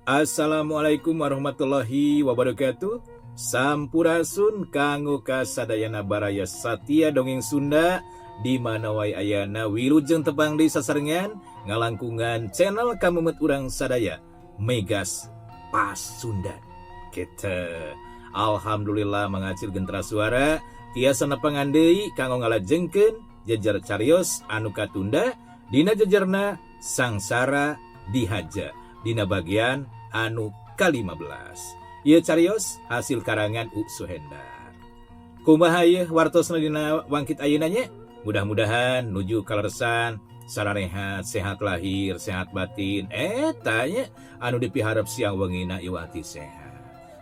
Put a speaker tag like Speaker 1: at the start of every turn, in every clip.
Speaker 1: Assalamualaikum warahmatullahi wabarakatuh. Sampurasun kanggo kasadayana baraya Satya dongeng Sunda di mana wae ayana wilujeng tepang di sasarengan ngalangkungan channel kamumet urang sadaya Megas Pasundan. Kita alhamdulillah mengacil gentra suara tiasa nepangan deui kanggo ngalajengkeun jejer carios anu katunda dina jejerna sangsara dihaja dina bagian anu ke-15. Ieu carios hasil karangan U Suhendar. Kumaha ieu wartosna dina wangkit ayeuna nya? Mudah-mudahan nuju kaleresan, sararehat, sehat lahir, sehat batin. Tanya anu dipiharep siang wengina ieu ati sehat.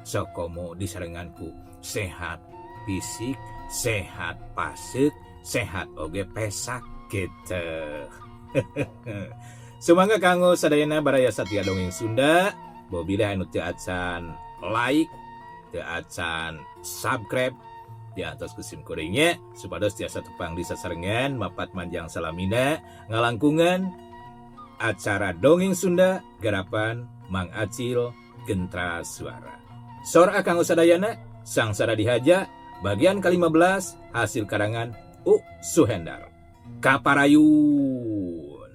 Speaker 1: Sakomo disarenganku sehat fisik, sehat pasek, sehat oge pesak kitu. Sumangga kanggo sadayana baraya Satya dongeng Sunda, bobileh anu teu acan like, teu acan subscribe di atas kusim kuringnya supados tiasa tepang di sasarengan mapat manjang salamina ngalangkungan acara dongeng Sunda garapan Mang Acil Gentra Suara. Sora kanggo sadayana sangsara dihaja bagian ke-15 hasil karangan U Suhendar. Kaparayun.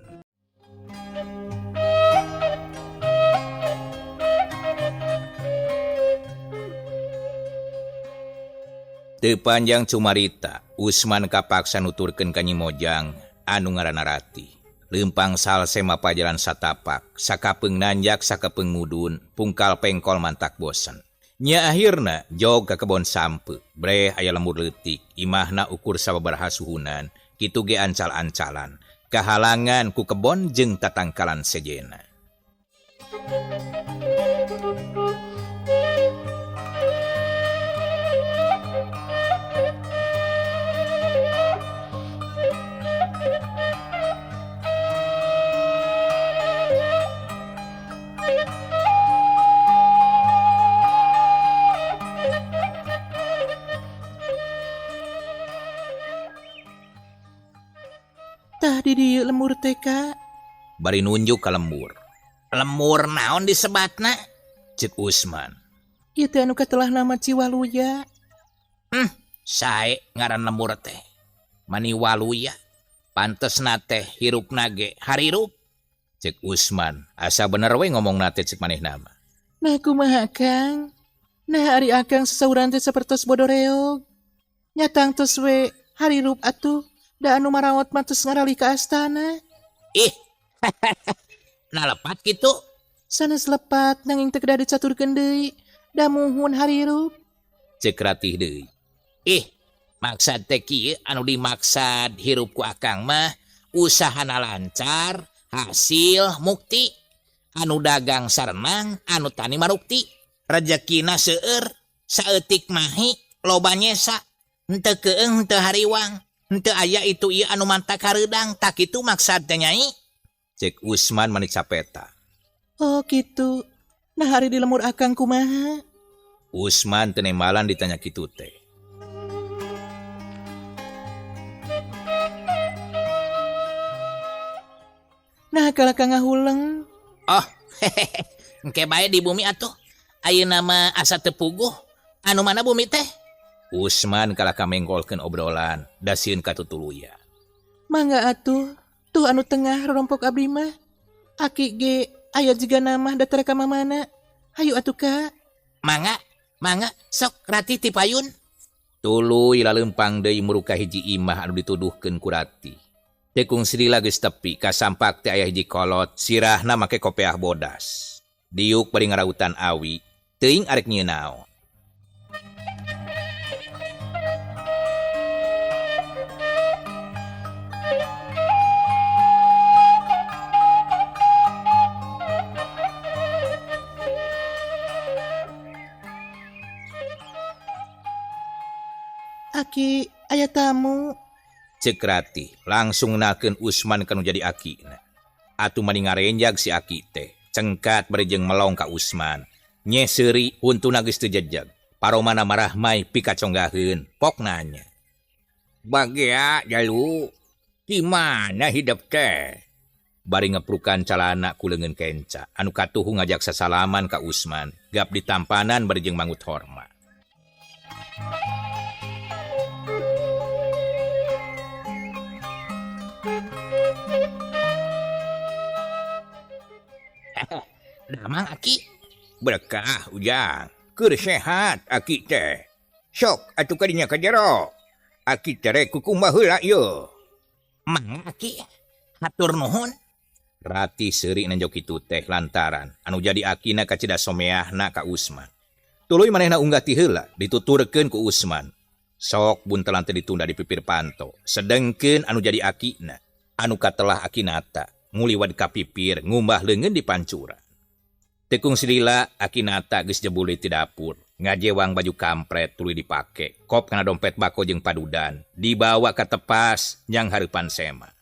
Speaker 2: Teu panjang cumarita, Usman kapaksa nuturkeun ka Nyi Mojang anu ngaranna Rati. Leumpang salse mapajalan satapak, sakapeung nanjak sakapeung mudun, pungkal pengkol mantak bosen. Nya akhirna jog ka kebon sampeu, breh aya lembur leutik, imahna ukur sababaraha suhunan, kitu ge ancal-ancalan, kahalangan ku kebon jeung tatangkalan sejena.
Speaker 3: Tah di dieu lemur teh Kak.
Speaker 2: Bari nunjuk ka lembur. Lemur naon disebatna? Cek Usman.
Speaker 3: Ieu teh anu katelah nama Ciwaluya.
Speaker 2: Sae ngaran lembur teh. Mani Waluya. Pantesna teh hirupna ge harirup. Cek Usman. Asa bener we ngomongna teh cek manehna mah.
Speaker 3: Nah kumaha Kang? Nah ari akang sasauran teh sapertos bodoreog. Nyatang tos we harirup atuh. Da anu marawat mah tos ngarali ka astana.
Speaker 2: Nalepat gitu.
Speaker 3: Sanes lepat nanging teu kedah dicaturkeun deui. Da muhun harirup.
Speaker 2: Cek Ratih deui. Maksad teh kieu anu dimaksad hirup ku akang mah usahana lancar, hasil mukti. Anu dagang sarenang, anu tani marukti. Rezekina seueur, saeutik mahi, loba nyesa. Henteu keung henteu hariwang. Henteu aya itu ieu anu mantak hareudang, tak kitu maksad teh Nyai. Cek Usman manik capeta.
Speaker 3: Oh gitu. Nah hari di lemur akang kumaha?
Speaker 2: Usman teu nembalan ditanya kitu teh.
Speaker 3: Nah kalau Kang ngahuleng.
Speaker 2: Oh, engke bae di bumi atuh. Ayeuna mah asa teu puguh. Anu mana bumi teh? Usman kalah kamengkolkeun obrolan, da sieun ka tutuluya.
Speaker 3: Mangga atuh. Tuh anu tengah rompok abdi mah. Aki ge aya jiga nama da teu ka mamana. Hayu atuh Kak.
Speaker 2: Mangga, sok Rati ti payun. Tuluy laleumpang deui muruka hiji imah anu dituduhkeun ku Rati. Tekung silila geus tepi, kasampak teh aya hiji kolot, sirahna make kopeah bodas. Diuk bari ngarautan awi, teuing arek nyieun naon.
Speaker 3: Aki aya tamu.
Speaker 2: Cek Rati langsung nakeun Usman kanu jadi akina. Atuh mani ngarenjag si aki teh. Cengkat bari jeung melong ka Usman. Nye seuri untuna geus teu jejeg. Paromana marah mai pikaconggaheun. Pok nanya.
Speaker 4: Bagea jalu, gimana hidup teh?
Speaker 2: bari ngeplukan calana ku leungeun kenca anu katuhu ngajak sasalaman ka Usman gap ditampanan bari jeung mangut hormat. Damang Aki berkah Ujang keur sehat Aki teh sok atuh kadinya ka jero Aki teh rek kukumah heula ieu. Mang Aki hatur nuhun. Rati seuri nanjok kitu teh lantaran anu jadi akina kacida someahna ka Usman. Tuluy manehna unggah ti heula dituturkeun ku Usman. Sok buntelan teh ditunda di pipir panto. Sedengkeun anu jadi akina anu katelah akinata nguliwat ka pipir ngumbah leungeun di pancuran. Tekung silila akinata geus jebule ti dapur. Ngajewang baju kampret tuluy dipake. Kop kana dompet bako jeung padudan. Dibawa ka tepas yang hareupan Sema.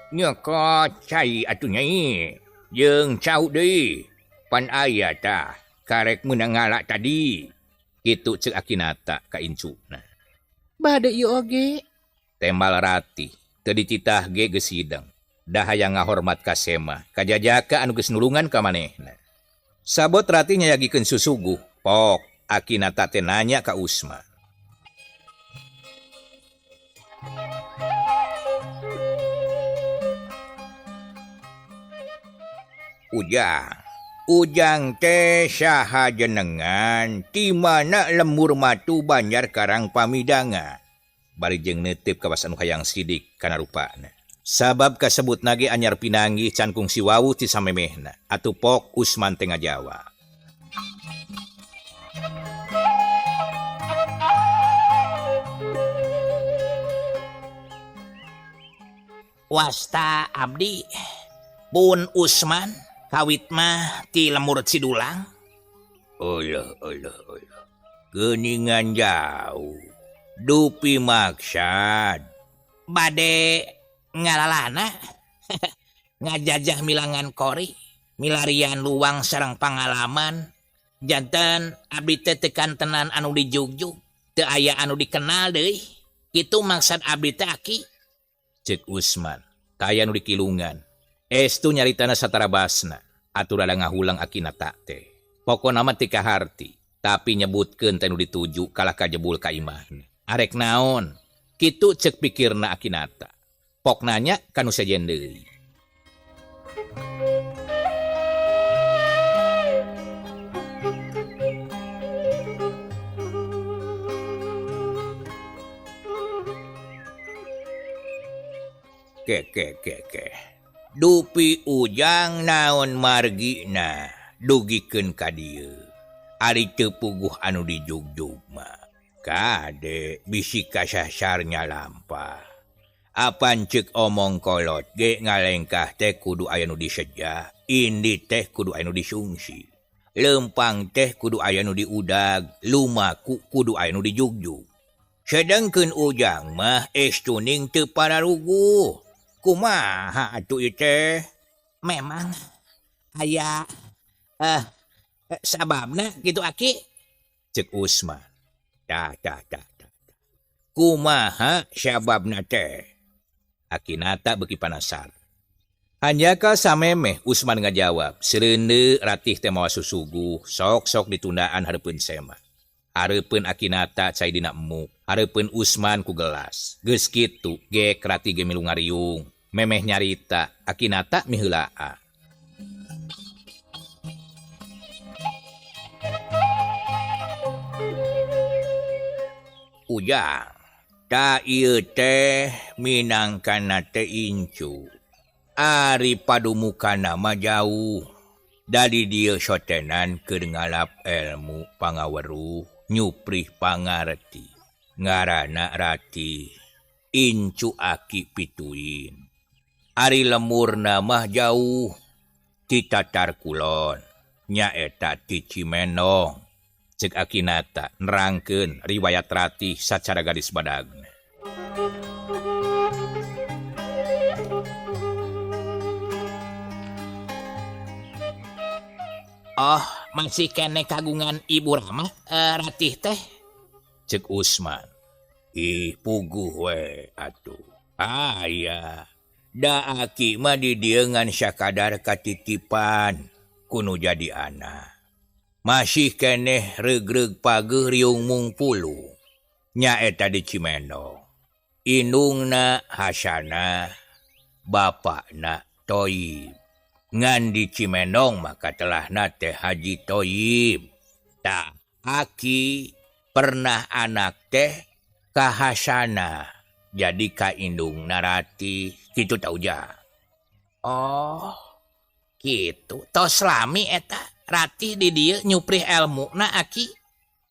Speaker 2: Nyoko cai atuh nyai jeung cau deui pan aya tah karek meunang ngalak tadi kitu ceuk akinata ka incuna.
Speaker 3: Bade ieu oge.
Speaker 2: Tembal Rati teu dicitah ge geus hideng dah hayang ngahormat ka Sema kajajaka anu geus nulungan ka manehna. Sabot Rati nyayagikeun susuguh pok akinata teh nanya ka Usman. Ujang teh saha jenengan ti mana lemur matu banjar karang pamidanga. Bari jeung neuteup ka anu hayang sidik kana rupana. Sabab kasebut nage anyar pinanggih can kungsi wawu ti samemehna. Atuh pok Usman teh ngajawab. Wasta abdi pun Usman kawit mah ti lemur Cidulang. Allah. Geuningan jauh. Dupi maksad. Bade ngalalana. Ngajajah milangan kori. Milarian luang sareng pangalaman. Janten abdi teh tekan tenan anu dijugjug. Teu aya anu dikenal deui. Itu maksad abdi teh Aki. Cek Usman. Kaya anu dikilungan. Estu nyaritana satara basna, atur ada ngahulang akinata teh. Pokona mah ti kaharti, tapi nyebutkeun teh nu dituju kalah kajebul ka imahna. Arek naon? Kitu ceuk pikirna akinata. Pok nanya kanu sajen deui. Ke. Dupi Ujang naon margina dugikeun ka dieu. Ari teu puguh anu dijugjug mah. Kade bisi kasasarnya lampah. Apan ceuk omong kolot ge ngalengkah teh kudu aya nu disejah, indi teh kudu aya nu disungsi. Lempang teh kudu aya nu diudag, lumaku kudu aya nu dijugjug. Sedengkeun Ujang mah estuning teu pararuguh. Kumaha atuh ieu teh? Memang aya sababna kitu Aki. Cek Usman. Tah. Kumaha sababna teh? Akinata beuki panasar. Hanjaka samemeh Usman ngajawab. Sereuneu Ratih teh mawa susuguh, sok ditundaan hareupeun Sema. Hareupeun Akinata cai dina emmuk. Hareupeun Usman ku gelas. Geus kitu ge Rati ge milu ngariung. Memeh nyarita Akinata miheulaan. Ujang, ta ieu teh minangkana teh incu. Ari padumukana mah jauh. Dari dieu sotenan keur ngalap ilmu pangaweruh, nyuprih pangarti. Ngaranna Rati, incu Aki pituin. Ari lemurna mah jauh, ti Tatar Kulon, nyaeta ti Cimenong. Cek Akinata nerangkeun riwayat Ratih sacara garis badagna. Oh, masih kene kagungan Ibu Rama, Ratih teh? Cek Usman. Ih, puguh we atuh. Iya. Da aki mah di dieu ngan sakadar katitipan kuno jadi anak. Masih keneh regreg pageuh riung mungpulu. Nya eta di Cimendo. Indungna Hasana, bapakna Toyib. Ngan di Cimendong maka telah teh Haji Toyib. Tak aki pernah anak teh ka Hasana. Jadi ka indung narati kitu tau ja. Oh, kitu. Tos lami eta Ratih di dieu nyuprih elmuna aki.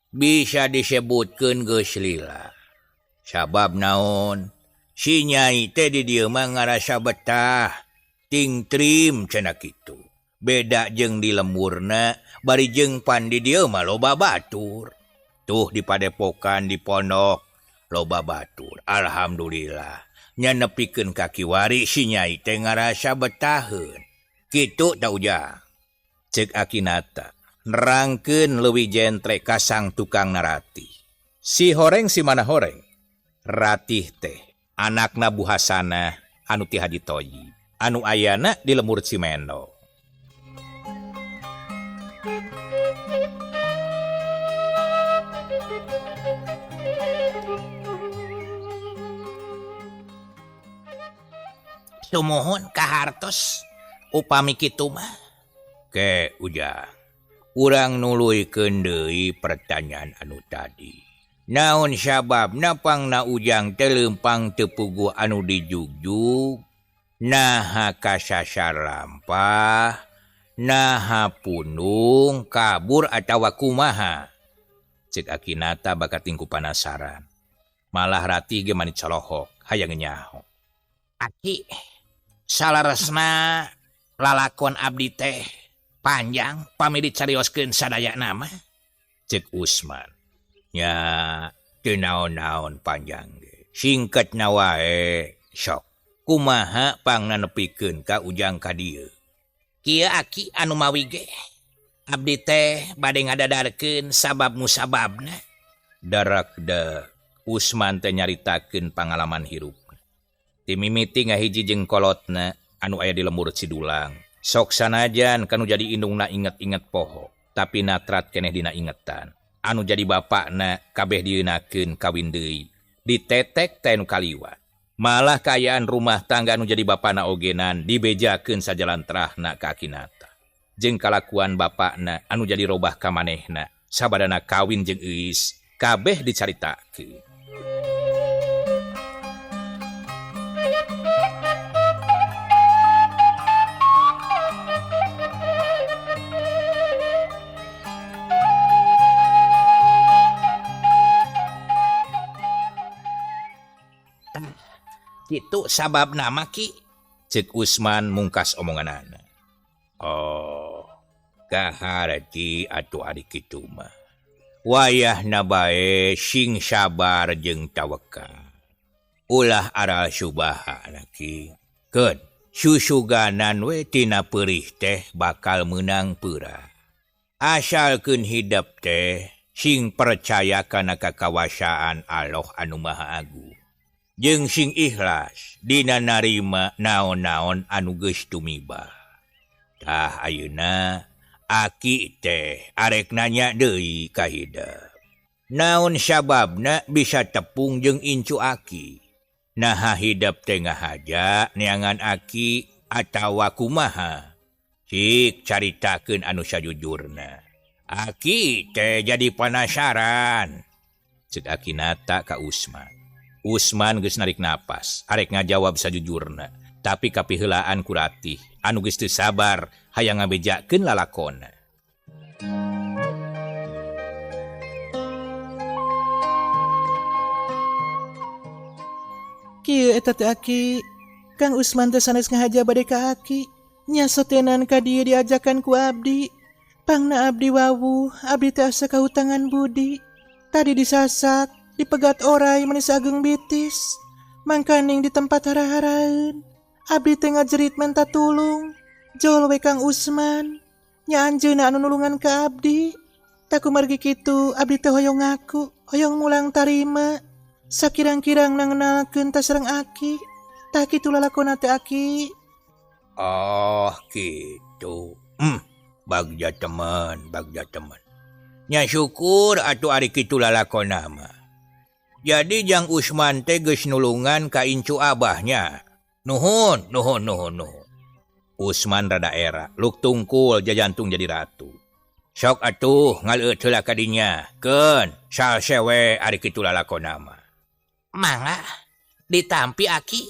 Speaker 2: Bisa disebutkeun geus lila. Sabab naon? Si Nyai teh di dieu mah ngarasa betah. Ting trim cenah kitu. Beda jeung di lemurna, bari jeung pan di dieu mah loba batur. Tuh di padepokan di pondok loba batur. Alhamdulillah. Nya nepikeun kaki wari si Nyai teh ngarasa betaheun. Kitu tau ja. Cek Akinata nerangkeun leuwih jentre ka sang tukang narati. Si horeng si mana horeng? Ratih teh anakna Bu Hasanah anu ti Haji Toyib. Anu ayana di lemur Cimendo. Sumuhun kahartos upami kitu mah. Ke ujang, urang nuluykeun deui pertanyaan anu tadi. Naon sababna pangna ujang teh leumpang teu puguh anu dijugjug, naha kasasar lampah, naha punung, kabur atawa kumaha. Cek Akinata bakat tingku panasaran. Malah Ratih ge mani colohok, hayang nyaho. Aki, salaresna lalakon abdi teh panjang pami dicarioskeun sadaya nama. Cek Usman. Ya, teu naon-naon panjang ge. Singkatna wae, sok. Kumaha pangna nepikeun ka ujang ka dieu? Kieu aki anu mawi ge. Abdi teh bade ngadadarkeun sabab musababna. Darak-dak Usman teh nyaritakeun pangalaman hirup. Ti mimiti ngahiji jeung kolotna anu aya di lemur Cidulang. Sok sanajan kanu jadi indungna inget-inget poho, tapi natrat keneh dina ingetan. Anu jadi bapakna kabeh dieunakeun kawin deui. Ditetek teh nu kaliwat. Malah kayaan rumah tangga anu jadi bapana ogenan dibejakeun sajalan terahna ka Akinata. Jeung kalakuan bapakna anu jadi robah ka manehna, sabadana kawin jeung Euis, kabeh dicaritakeun. Kitu sabab nama ki. Cek Usman mungkas omonganana. Oh, kaharati atuh ari kitu mah. Wayahna bae sing sabar jeung tawakal. Ulah aral subaha ki. Keun, susuganan we tina peurih teh bakal meunang peurah. Asalkeun hidep teh sing percaya kana kakawasaan Allah anu Maha Agung. Jeung sing ikhlas dina narima naon-naon anu geus tumiba. Tah ayeuna aki teh arek nanya deui ka hidep. Naon sababna bisa tepung jeung incu aki? Naha hidep teh ngahaja neangan aki atawa kumaha? Cik caritakeun anu sajujurna. Aki teh jadi penasaran. Cek Akinata ka Usman. Usman geus narik napas, arek ngajawab sajujurna, tapi kapiheulaan ku Ratih, anu geus teu sabar hayang ngabejakeun lalakonna.
Speaker 3: Kieu eta teh aki, Kang Usman teh sanes ngahaja bade ka aki. Nya sotenan ka dieu diajakan ku abdi. Pangna abdi wawu, abdi teu asa kahutangan budi. Tadi disasak, dipegat oray manis ageng bitis. Mangkaning di tempat hara-haraeun. Abdi teu ngajerit minta tulung. Jol we Kang Usman. Nya anjeunna anu nulungan ka abdi. Tak kumargi kitu, abdi teh hoyong ngaku, hoyong mulang tarima. Sakirang-kirang nangenalkeun ta sareng Aki. Tak kitu lalakonna teh Aki.
Speaker 2: Oh gitu. Bagja teman. Nya syukur atuh ari kitu lalakonna mah. Jadi Jang Usman teh geus nulungan ka incu abahnya. Nuhun. Usman rada era, luk tungkul jajantung jadi ratu. Sok atuh ngaleut heula ka dinya. Keun, sal sewe ari kitu lalakonna mah. Mangga ditampi Aki.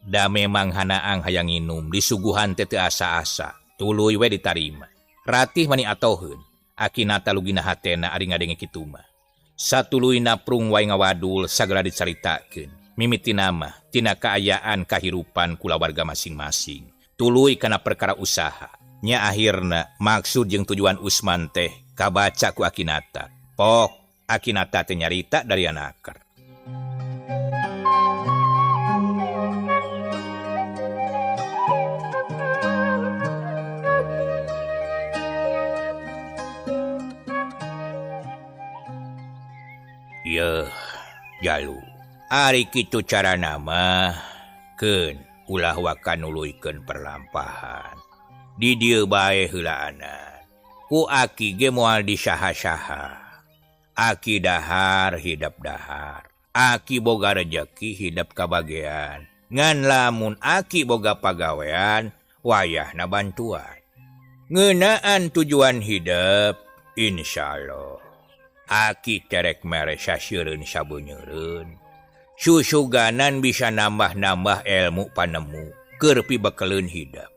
Speaker 2: Da memang hanaang hayang nginum disuguhan teh teu asa-asa. Tuluy we ditarima. Ratih mani atoheun. Akinata lugina hatena ari ngadenge kitu mah. Satuluyna prung wae ngawadul sagala dicaritakeun. Mimiti nama tina kaayaan kahirupan kula warga masing-masing. Tuluy kana perkara usaha. Nya akhirna maksud jeung tujuan Usman teh kabaca ku Akinata. Pok Akinata teh nyarita dari anaker. Yeuh, jalu. Ari kitu cara nama, keun ulah wakan nuluykeun perlampahan. Di dieu bae heulaanan. Ku Aki ge moal disaha-saha. Aki dahar hidap dahar. Aki boga rejeki hidap kabagean. Ngan lamun Aki boga pagawean, wayahna bantuan. Ngeunaan tujuan hidup, insyaallah. Aki terek mere saseureun sabeuneureun. Susuganan bisa nambah-nambah ilmu panemu keur pibekeleun hidup.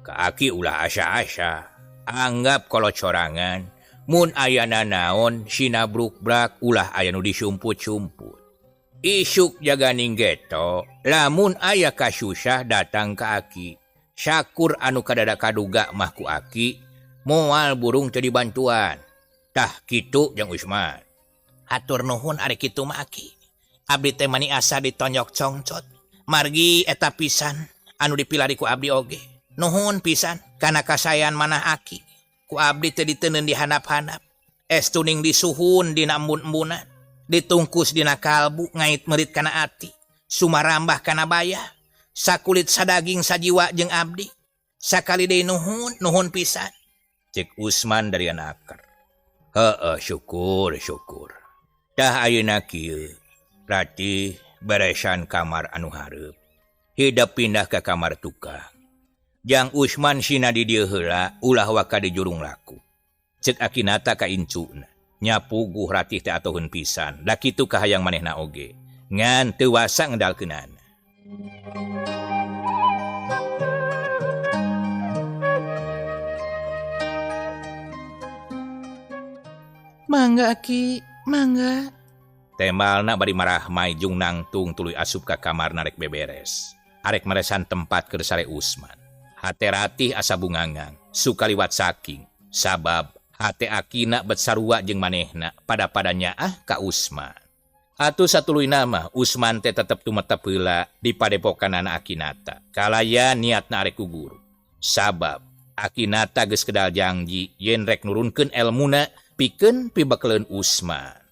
Speaker 2: Ka Aki ulah asa-asa. Anggap kalau corangan, mun ayana naon sinabruk-brak ulah aya nu disumput-sumput. Isuk jaganing geto, lamun aya kasusah datang ka Aki. Syakur anu kadada kaduga mah ku Aki, moal burung teu dibantuan. Tah kitu Jang Usman. Hatur nuhun ari kitu mah Aki. Abdi teh mani asa ditonjok congcot. Margi eta pisan anu dipilari ku abdi oge. Nuhun pisan kana kasayan manah Aki. Ku abdi teh diteuneun di handap-handap. Estuning disuhun dina embun-embunan. Ditungkus dina kalbu ngait merit kana ati. Sumarambah kana bayah. Sakulit sadaging sajiwa jeung abdi. Sakali deui nuhun pisan. Cek Usman dari anaker. Syukur. Dah ayeuna kieu. Ratih beresan kamar anu hareup. Hidap pindah ke kamar tukang. Jang Usman sina di dieu heula ulah waka di jurung laku. Cek Akinata ka incuna. Nya puguh Ratih teh atoheun pisan. Da kitu kahayang manehna oge. Ngan teu wasa ngedalkeunana.
Speaker 3: Mangga Aki, mangga.
Speaker 2: Temalna bari marah maijung nangtung tuluy asup ka kamar narek beberes. Arek meresan tempat keur sare Usman. Hate Ratih asa bungangang, sukaliwat saking. Sabab hate Akina bet sarua jeung manehna pada nyaah ka Usman. Atuh satuluyna mah Usman teh tetep tumetep heula di padepokanana Akinata. Kalaya niatna arek ku guru. Sabab Akinata geus kedal janji yen rek nurunkeun elmuna pikeun pibekeleun Usman.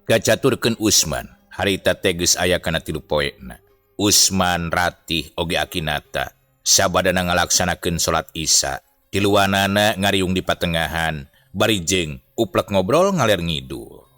Speaker 2: Gacaturkeun Usman, harita teh geus aya kana 3 poena. Usman, Ratih, oge Akinata sabadana ngalaksanakeun salat Isya. Tiluanana ngariung di patengahan, bari jeung uplek ngobrol ngaler ngidul.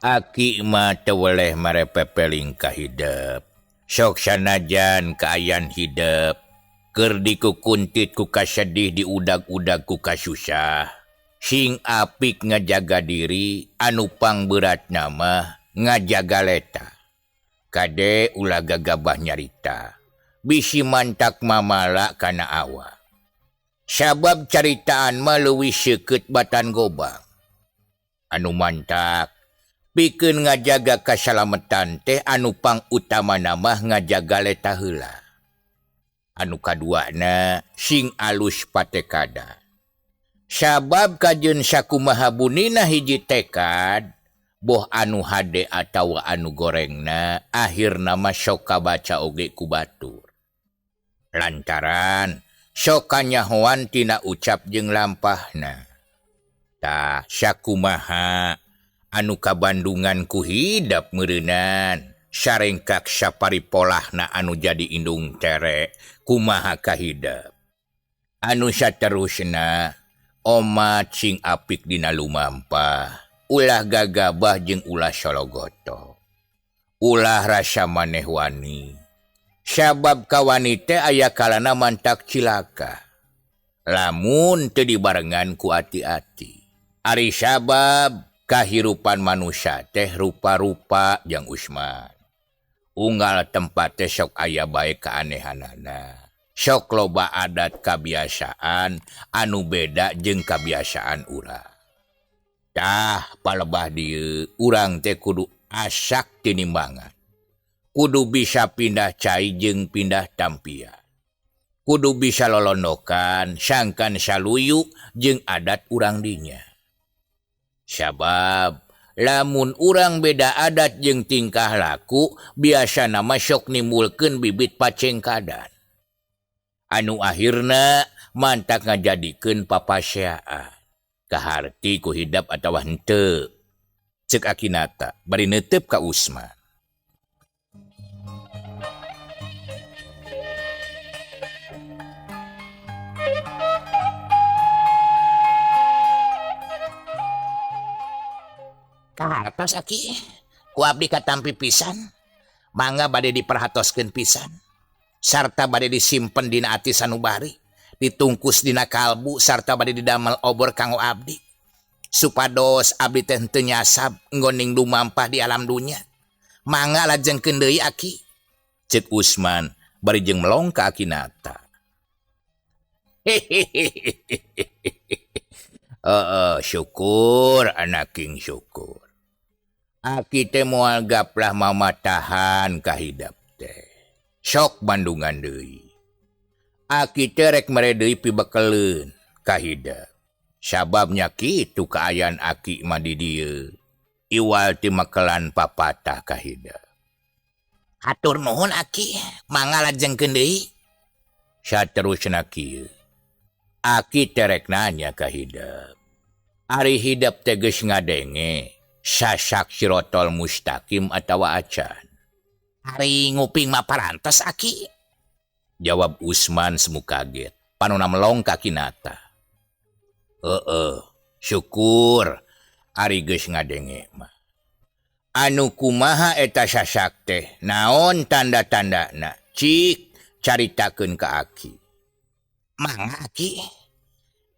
Speaker 2: Aki mah teu weleh marepepeling ka hidep. Sok sanajan kaayan hidep keur dikukuntit ku kasedih diudag-udag ku kasusah. Sing apik ngajaga diri anu pangberatna mah ngajaga leta. Kade ulah gagabah nyarita. Bisi mantak mamala kana awak. Sabab caritaan mah leuwih seukeut batan gobang. Anu mantak, pikeun ngajaga kasalametan teh anu pang utama mah ngajaga leta heula. Anu kaduana sing alus patekada. Sabab kajeun sakumaha bunina hiji tekad, boh anu hade atawa anu gorengna akhirna mah sok kabaca oge ku batur. Lantaran sok kanyahoan tina ucap jeung lampahna. Tah sakumaha anu kabandungan ku hidap meureunan, sarengkak saparipolahna anu jadi indung tere kumaha kahidap. Anu saterusna oma cing apik dina lumampah. Ulah gagabah jeung ulah sologoto. Ulah rasa maneh wani. Sabab kawani teh aya kalana mantak cilaka. Lamun teu dibarengan ku ati-ati. Ari sabab kahirupan manusia teh rupa-rupa jeung Usman. Unggal tempat teh sok aya bae kaanehanana. Sok loba adat kabiasaan anu beda jeung kabiasaan urang. Tah palebah dieu urang teh kudu asak tinimbangan. Kudu bisa pindah cai jeung pindah tampian. Kudu bisa lolondokan sangkan saluyu jeung adat urang dinya. Sabab lamun urang beda adat jeung tingkah laku biasana mah sok nimbulkeun bibit pacengkadan. Anu akhirna mantak ngajadikeun papaseaan. Kaharti ku hidap atawa henteu. Ceuk Akinata bari neuteup ka Usman. Kahartos Aki, ku abdi katampi pisan, mangga bade diperhatoskeun pisan, sarta bade disimpen dina ati sanubari, ditungkus dina kalbu sarta bade didamel obor kanggo abdi, supados abdi teh henteu nyasab nggoning lumampah di alam dunya. Mangga lajengkeun deui Aki, ceuk Usman bari jeung melong ka Akinata. Syukur anak king syukur. Aki teh moal gaplah mamatahan kahidap teh. Sok bandungan deui. Aki teh rek mere deui pibekeleun kahidap. Sababnya kitu kaayaan Aki mah di dieu. Iwal ti makelan papatah kahidap.
Speaker 4: Hatur nuhun Aki, mangga lajengkeun deui.
Speaker 2: Saterusna kieu. Aki teh rek nanya kahidap. Ari hidap teh geus ngadenge sasak sirotol mustaqim atawa acan.
Speaker 4: Hari nguping mah parantos Aki.
Speaker 2: Jawab Usman semu kaget. Panonna melong ka Akinata. Syukur ari geus ngadenge mah. Anu kumaha eta sasak teh? Naon tanda-tandana? Cik caritakeun ka Aki.
Speaker 4: Mangga Aki.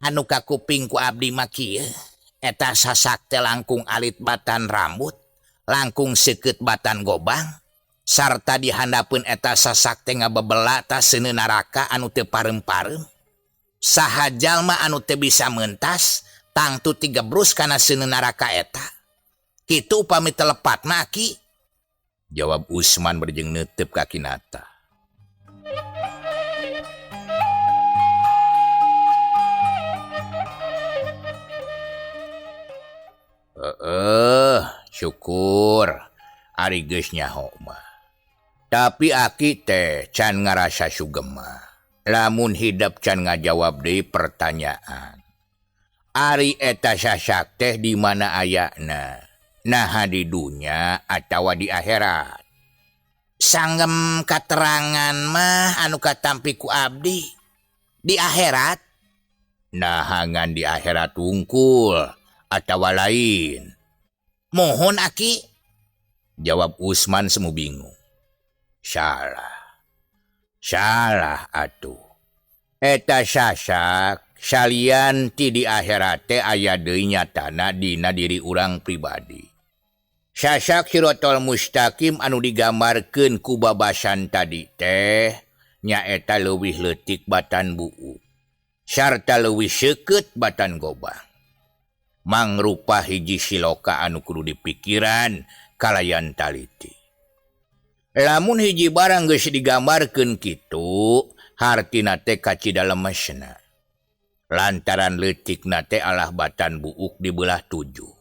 Speaker 4: Anu kakuping ku abdi mah kieu. Eta sasak teh langkung alit batan rambut, langkung seukeut batan gobang, sarta dihandapeun eta sasak teh ngabebela ta seuneu naraka anu teu pareum-pareum. Saha jalma anu teu bisa meuntas, tangtu tigebrus kana seuneu naraka eta. Kitu upami telepatna Aki.
Speaker 2: Jawab Usman bari jeung neuteub ka Akinata. Syukur ari geus nyaho mah. Tapi Aki teh can ngarasa sugema. Lamun hidap can ngajawab deui pertanyaan. Ari eta sasak teh di mana ayana? Naha di dunya atawa di akhirat?
Speaker 4: Sanggem katerangan mah anu katampi ku abdi di akhirat.
Speaker 2: Nahangan di akhirat wungkul atawa lain?
Speaker 4: Mohon Aki.
Speaker 2: Jawab Usman semu bingung. Salah atuh. Eta sasak salian ti di akhirat teh aya deui nyatana dina diri urang pribadi.
Speaker 4: Sasak Sirotol Mustaqim anu digambarkeun ku babasan tadi teh nyaeta leuwih leutik batan buuk sarta leuwih seukeut batan gobang. Mangrupa hiji siloka anu kudu dipikiran kalayan taliti. Lamun hiji barang geus digambarkeun kitu, hartina teh kacidalemesna. Lantaran leutikna teh alah batan buuk dibelah 7.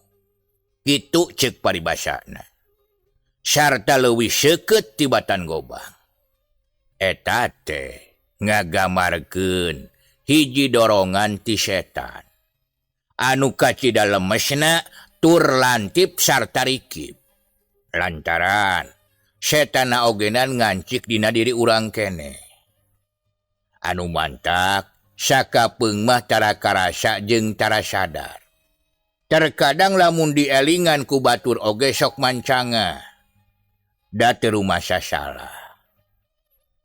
Speaker 4: Kitu ceuk paribasana. Sarta leuwih seukeut ti batan gobang. Eta teh ngagamarkeun hiji dorongan ti setan. Anu kacidalemesna tur lantip sarta rikib. Lantaran setana ogenan ngancik dina diri urang kene. Anu mantak sakapeung mah tara karasa jeung tara sadar. Terkadang lamun dielingan ku batur oge sok mancanga. Da teu rumasa salah.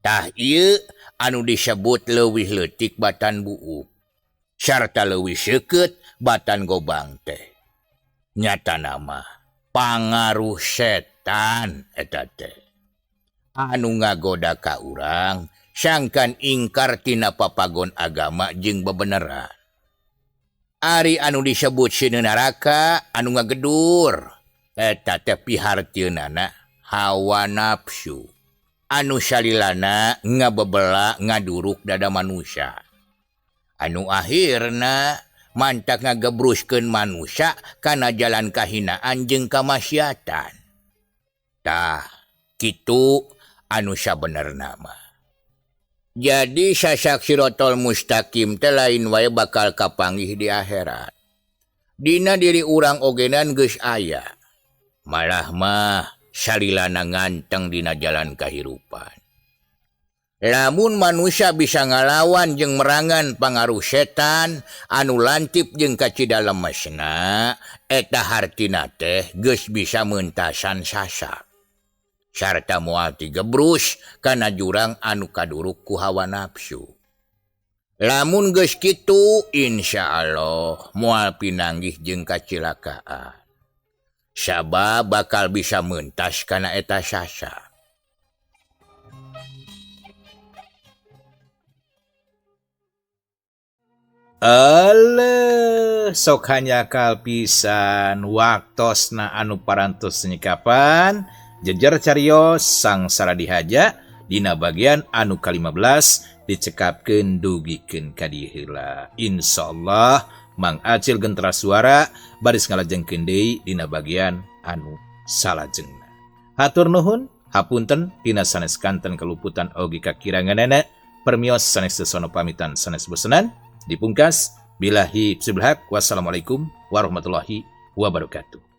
Speaker 4: Tah ieu anu disebut leuwih leutik batan buuk. Sarta leuwih seukeut batan gobang teh. Nyatana mah pangaruh setan eta teh. Anu ngagoda ka urang sangkan ingkar tina papagon agama jeung bebeneran. Ari anu disebut sieun neraka anu ngagedur eta teh pihartieunana hawa nafsu anu salilana ngabebela ngaduruk dada manusia. Anu akhirna mantak ngagebruskeun manusia kana jalan kahinaan jeung kamaksiatan. Tah kitu anu sabenerna mah. Jadi sasak Sirotol Mustaqim teh lain wae bakal kapanggih di akhirat. Dina diri urang ogenan geus aya. Malah mah salilana nganteng dina jalan kahirupan. Lamun manusia bisa ngalawan jeung merangan pangaruh setan anu lantip jeung kacidalemesna, eta hartina teh geus bisa meuntasan sasak. Sarta moal digebrus kana jurang anu kaduruk ku hawa nafsu. Lamun geus kitu insyaallah moal pinanggih jeung kacilakaan. Sabab bakal bisa meuntas kana eta sasak.
Speaker 1: Sok hanya kalpisan waktosna anu parantos nyikapan jejer carios sangsara dihaja dina bagian anu ke-15 dicekapkeun dugikeun ka dieu heula. Insyaallah Mang Acil Gentera Suara baris ngalajengkeun deui dina bagian anu salajengna. Hatur nuhun, hapunten dina sanes kanten keluputan oge kakiranganana. Permios sanes sesono pamitan sanes bosenan. Dipungkas billahi taufiq. Wassalamualaikum warahmatullahi wabarakatuh.